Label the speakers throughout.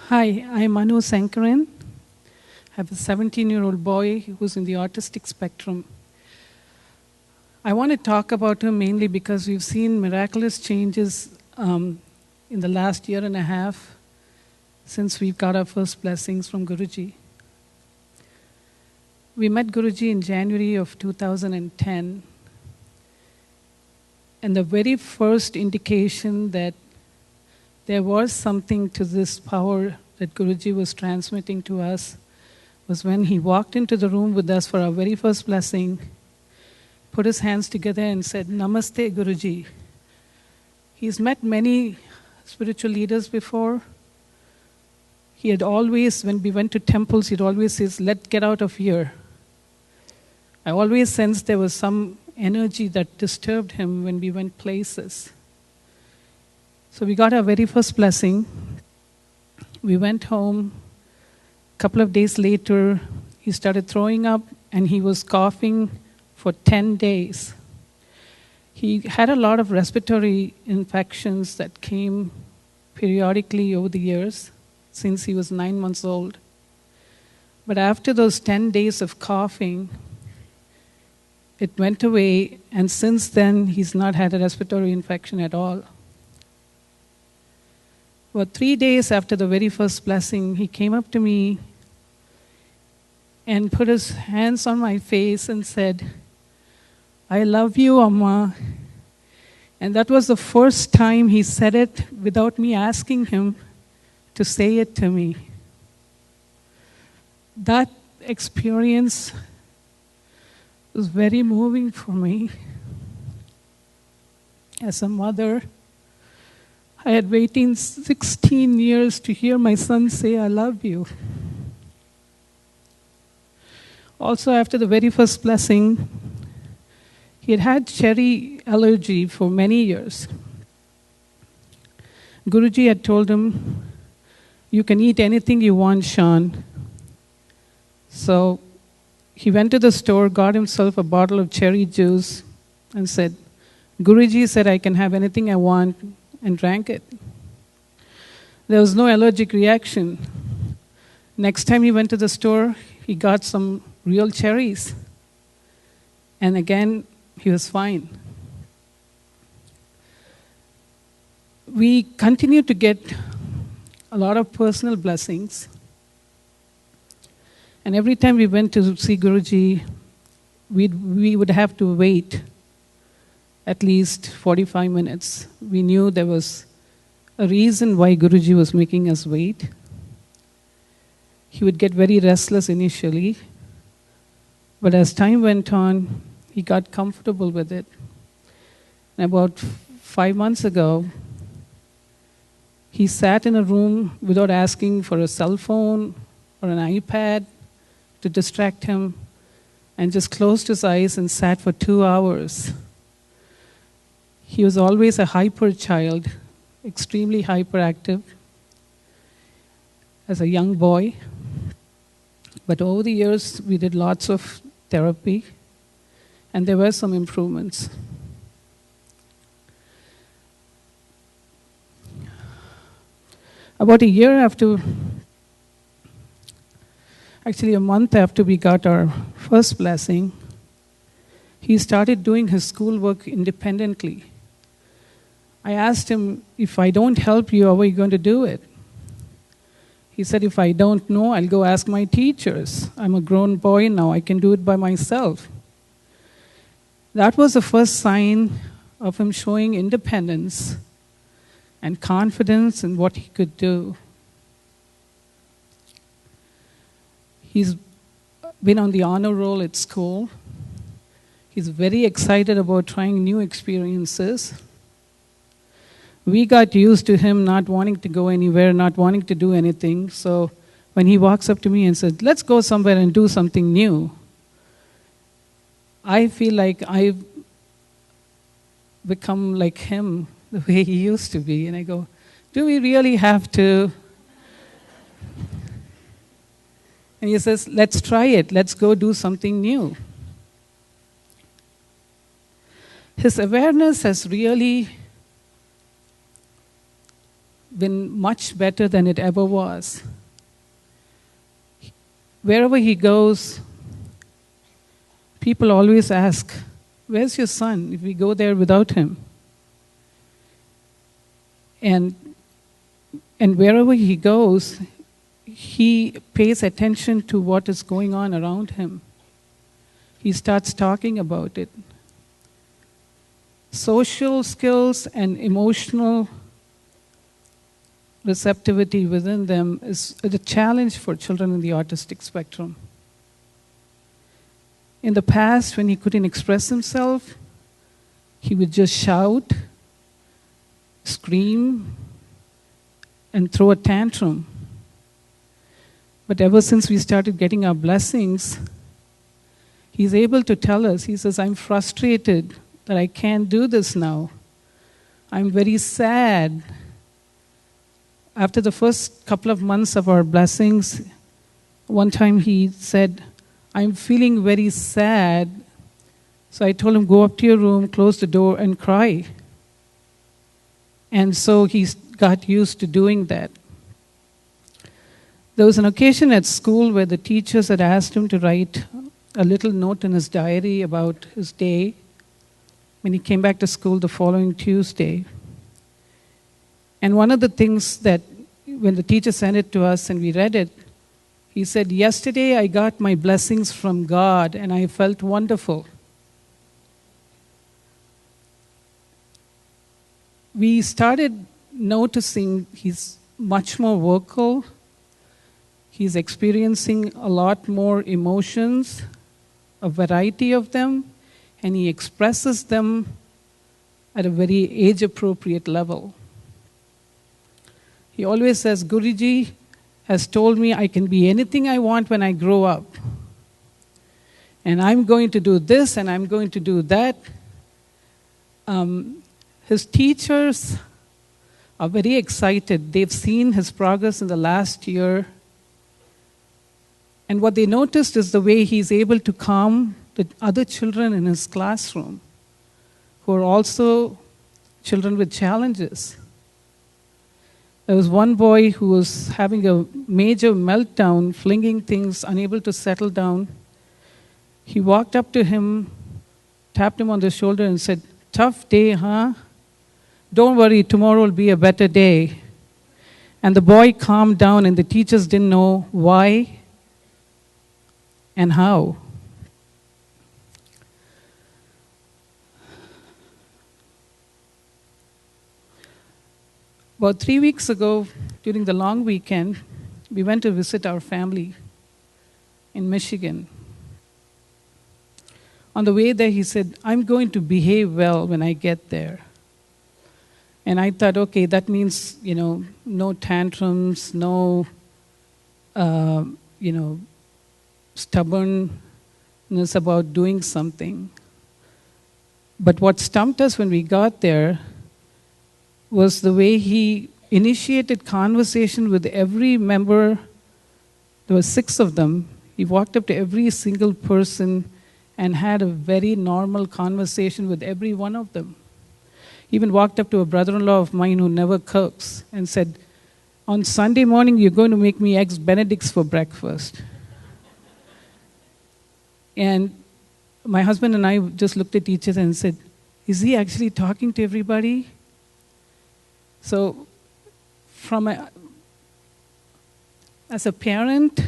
Speaker 1: Hi, I'm Manu Sankaran. I have a 17-year-old boy who's in the autistic spectrum. I want to talk about him mainly because we've seen miraculous changes in the last year and a half since we've got our first blessings from Guruji. We met Guruji in January of 2010, and the very first indication that there was something to this power that Guruji was transmitting to us was when he walked into the room with us for our very first blessing, put his hands together and said, "Namaste, Guruji." He's met many spiritual leaders before. He had always, when we went to temples, he'd always say, "Let's get out of here." I always sensed there was some energy that disturbed him when we went places. So we got our very first blessing. We went home. A couple of days later, he started throwing up and he was coughing for 10 days. He had a lot of respiratory infections that came periodically over the years since he was 9 months old. But after those 10 days of coughing, it went away, and since then, he's not had a respiratory infection at all. Well, 3 days after the very first blessing, he came up to me and put his hands on my face and said, "I love you, Amma." And that was the first time he said it without me asking him to say it to me. That experience was very moving for me. As a mother, I had waited 16 years to hear my son say, "I love you." Also, after the very first blessing, he had had cherry allergy for many years. Guruji had told him, "You can eat anything you want, Sean." So he went to the store, got himself a bottle of cherry juice, and said, "Guruji said I can have anything I want," and drank it. There was no allergic reaction. Next time he went to the store, he got some real cherries. And again, he was fine. We continued to get a lot of personal blessings. And every time we went to see Guruji, we would have to wait at least 45 minutes. We knew there was a reason why Guruji was making us wait. He would get very restless initially, but as time went on, he got comfortable with it. And about 5 months ago, he sat in a room without asking for a cell phone or an iPad to distract him, and just closed his eyes and sat for 2 hours. He was always a hyper child, extremely hyperactive as a young boy. But over the years, we did lots of therapy, and there were some improvements. About a year after, actually a month after we got our first blessing, he started doing his schoolwork independently. I asked him, "If I don't help you, how are you going to do it?" He said, "If I don't know, I'll go ask my teachers. I'm a grown boy now, I can do it by myself." That was the first sign of him showing independence and confidence in what he could do. He's been on the honor roll at school. He's very excited about trying new experiences. We got used to him not wanting to go anywhere, not wanting to do anything. So when he walks up to me and says, "Let's go somewhere and do something new," I feel like I've become like him, the way he used to be. And I go, "Do we really have to?" And he says, "Let's try it. Let's go do something new." His awareness has really been much better than it ever was. Wherever he goes, people always ask, "Where's your son?" if we go there without him. And wherever he goes, he pays attention to what is going on around him. He starts talking about it. Social skills and emotional receptivity within them is a challenge for children in the autistic spectrum. In the past, when he couldn't express himself, he would just shout, scream, and throw a tantrum. But ever since we started getting our blessings, he's able to tell us, he says, "I'm frustrated that I can't do this now. I'm very sad." After the first couple of months of our blessings, one time he said, "I'm feeling very sad." So I told him, "Go up to your room, close the door, and cry." And so he got used to doing that. There was an occasion at school where the teachers had asked him to write a little note in his diary about his day when he came back to school the following Tuesday. And one of the things that, when the teacher sent it to us and we read it, he said, "Yesterday I got my blessings from God and I felt wonderful." We started noticing he's much more vocal. He's experiencing a lot more emotions, a variety of them, and he expresses them at a very age-appropriate level. He always says, "Guruji has told me I can be anything I want when I grow up. And I'm going to do this and I'm going to do that." His teachers are very excited. They've seen his progress in the last year. And what they noticed is the way he's able to calm the other children in his classroom, who are also children with challenges. There was one boy who was having a major meltdown, flinging things, unable to settle down. He walked up to him, tapped him on the shoulder and said, "Tough day, huh? Don't worry, tomorrow will be a better day." And the boy calmed down, and the teachers didn't know why and how. About 3 weeks ago, during the long weekend, we went to visit our family in Michigan. On the way there, he said, "I'm going to behave well when I get there." And I thought, okay, that means, no tantrums, no, stubbornness about doing something. But what stumped us when we got there was the way he initiated conversation with every member. There were 6 of them. He walked up to every single person and had a very normal conversation with every one of them. He even walked up to a brother-in-law of mine who never cooks and said, "On Sunday morning, you're going to make me eggs Benedicts for breakfast." And my husband and I just looked at each other and said, "Is he actually talking to everybody?" So, as a parent,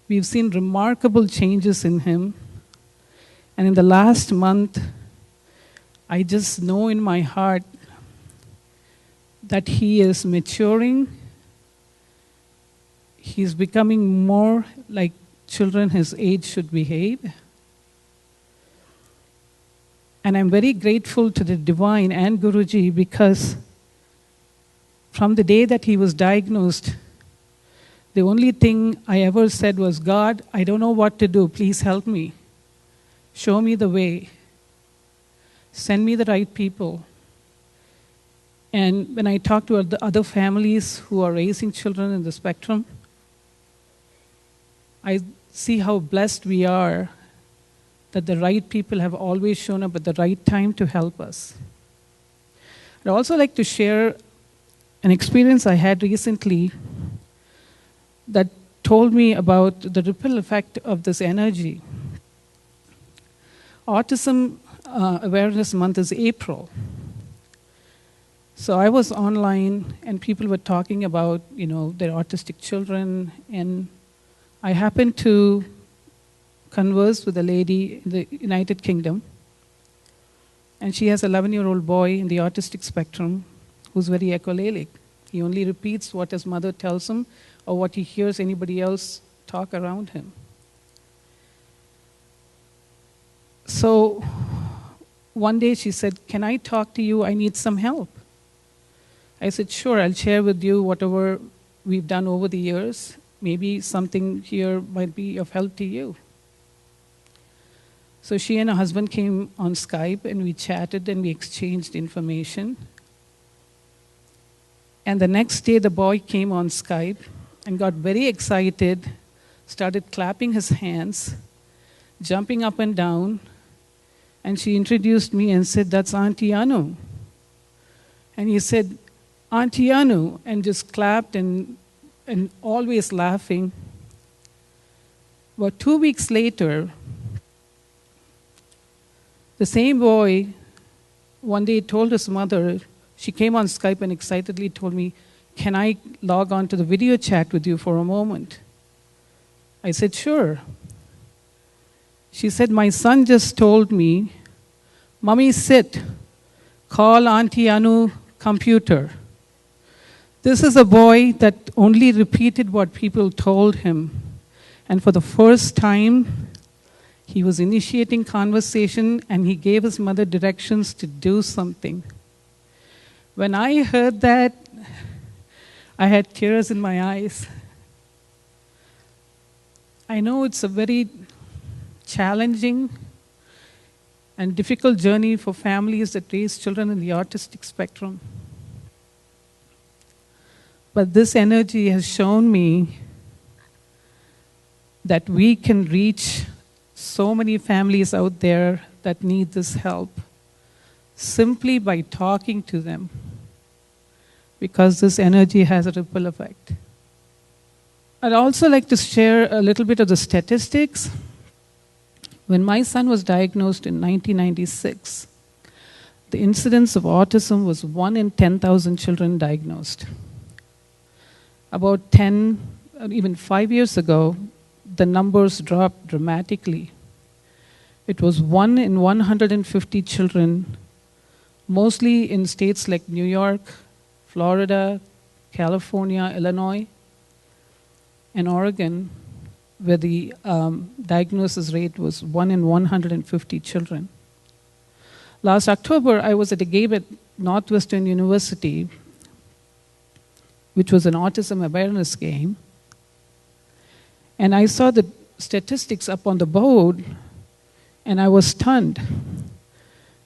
Speaker 1: we've seen remarkable changes in him. And in the last month, I just know in my heart that he is maturing. He's becoming more like children his age should behave. And I'm very grateful to the Divine and Guruji, because from the day that he was diagnosed, the only thing I ever said was, "God, I don't know what to do. Please help me. Show me the way. Send me the right people." And when I talk to the other families who are raising children in the spectrum, I see how blessed we are that the right people have always shown up at the right time to help us. I'd also like to share an experience I had recently that told me about the ripple effect of this energy. Autism Awareness Month is April. So I was online and people were talking about, their autistic children, and I happened to converse with a lady in the United Kingdom, and she has an 11-year-old boy in the autistic spectrum who's very echolalic. He only repeats what his mother tells him or what he hears anybody else talk around him. So one day she said, "Can I talk to you? I need some help." I said, "Sure, I'll share with you whatever we've done over the years. Maybe something here might be of help to you." So she and her husband came on Skype and we chatted and we exchanged information. And the next day the boy came on Skype and got very excited, started clapping his hands, jumping up and down, and she introduced me and said, "That's Auntie Anu." And he said, "Auntie Anu," and just clapped and always laughing. About 2 weeks later, the same boy one day told his mother, she came on Skype and excitedly told me, "Can I log on to the video chat with you for a moment?" I said, "Sure." She said, "My son just told me, 'Mommy, sit, call Auntie Anu computer.'" This is a boy that only repeated what people told him. And for the first time, he was initiating conversation and he gave his mother directions to do something. When I heard that, I had tears in my eyes. I know it's a very challenging and difficult journey for families that raise children in the autistic spectrum. But this energy has shown me that we can reach so many families out there that need this help simply by talking to them, because this energy has a ripple effect. I'd also like to share a little bit of the statistics. When my son was diagnosed in 1996, the incidence of autism was 1 in 10,000 children diagnosed. About 10, or even 5 years ago, the numbers dropped dramatically. It was 1 in 150 children, mostly in states like New York, Florida, California, Illinois, and Oregon, where the diagnosis rate was 1 in 150 children. Last October, I was at a game at Northwestern University, which was an autism awareness game, and I saw the statistics up on the board, and I was stunned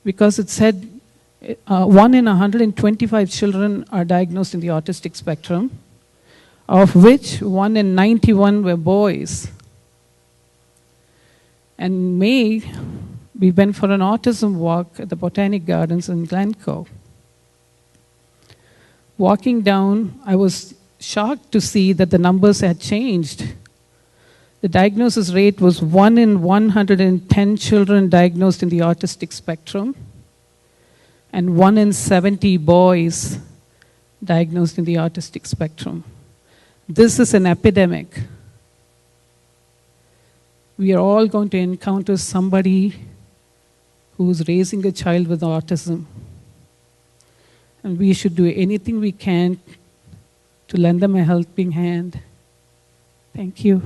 Speaker 1: because it said 1 in 125 children are diagnosed in the autistic spectrum, of which 1 in 91 were boys. And in May, we went for an autism walk at the Botanic Gardens in Glencoe. Walking down, I was shocked to see that the numbers had changed. The diagnosis rate was 1 in 110 children diagnosed in the autistic spectrum, and 1 in 70 boys diagnosed in the autistic spectrum. This is an epidemic. We are all going to encounter somebody who's raising a child with autism. And we should do anything we can to lend them a helping hand. Thank you.